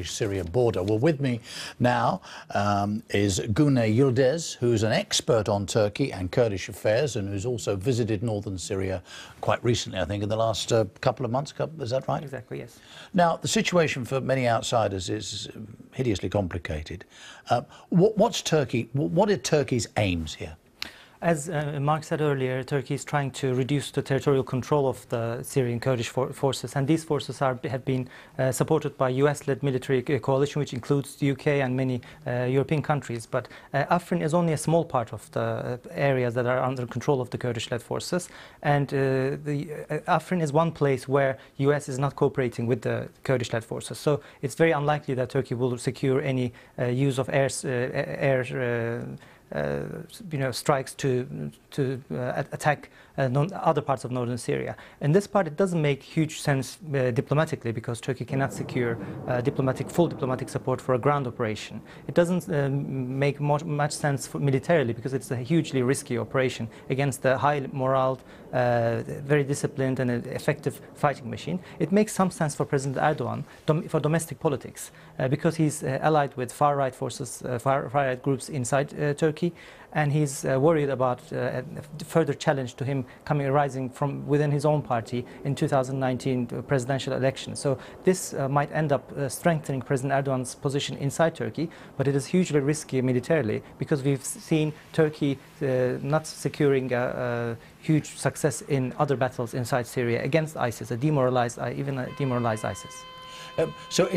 Turkish-Syrian border. Well, with me now is Guney Yildiz, who's an expert on Turkey and Kurdish affairs and who's also visited northern Syria quite recently, I think, in the last couple of months. Is that right? Exactly, yes. Now, the situation for many outsiders is hideously complicated. What are Turkey's aims here? As Mark said earlier, Turkey is trying to reduce the territorial control of the Syrian Kurdish forces, and these forces have been supported by US-led military coalition, which includes the UK and many European countries. But Afrin is only a small part of the areas that are under control of the Kurdish-led forces, and Afrin is one place where US is not cooperating with the Kurdish-led forces. So it's very unlikely that Turkey will secure any use of air strikes to attack other parts of northern Syria. In this part, it doesn't make huge sense diplomatically, because Turkey cannot secure full diplomatic support for a ground operation. It doesn't make much sense militarily, because it's a hugely risky operation against a high morale, very disciplined and effective fighting machine. It makes some sense for President Erdogan for domestic politics, because he's allied with far-right forces, far-right groups inside Turkey, and he's worried about further challenge to him arising from within his own party in 2019 presidential election. So this might end up strengthening President Erdogan's position inside Turkey, but it is hugely risky militarily, because we've seen Turkey not securing a huge success in other battles inside Syria against ISIS, even a demoralized ISIS. So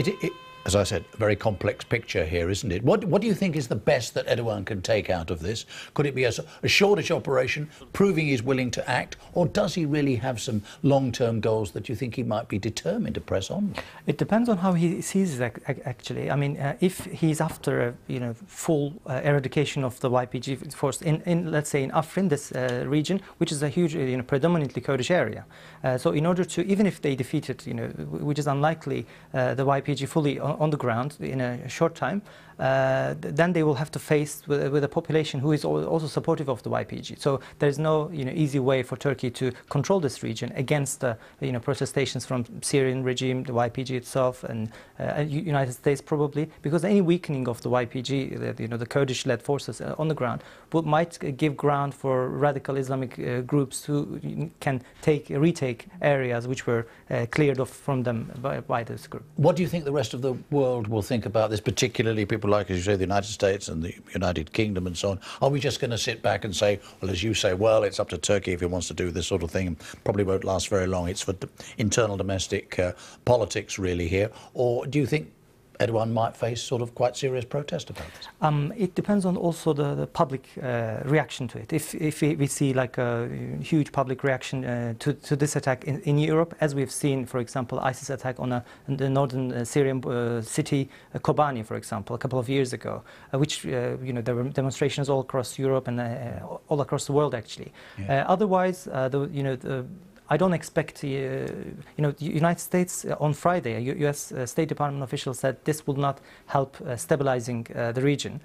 as I said, a very complex picture here, isn't it? What do you think is the best that Erdogan can take out of this? Could it be a shortish operation, proving he's willing to act, or does he really have some long-term goals that you think he might be determined to press on? It depends on how he sees it, actually. I mean, if he's after a full eradication of the YPG force in let's say in Afrin, this region, which is a huge, predominantly Kurdish area. So in order to, even if they defeat it, which is unlikely, the YPG fully on the ground in a short time, then they will have to face with a population who is also supportive of the YPG. So there's no easy way for Turkey to control this region against the protestations from Syrian regime, the YPG itself, and United States probably, because any weakening of the YPG, the Kurdish-led forces on the ground, might give ground for radical Islamic groups who can retake areas which were cleared off from them by this group. What do you think the rest of the world will think about this, particularly people like, as you say, the United States and the United Kingdom and so on? Are we just going to sit back and say, well, as you say, well, it's up to Turkey if he wants to do this sort of thing, and probably won't last very long, it's for internal domestic politics really here? Or do you think Erdogan might face sort of quite serious protest about this? It depends on also the public reaction to it. If we see like a huge public reaction to this attack in Europe, as we've seen, for example, ISIS attack on the northern Syrian city Kobani, for example, a couple of years ago, which there were demonstrations all across Europe and all across the world, actually. Yeah. Otherwise, I don't expect, the United States on Friday, a US State Department official said this will not help stabilizing the region.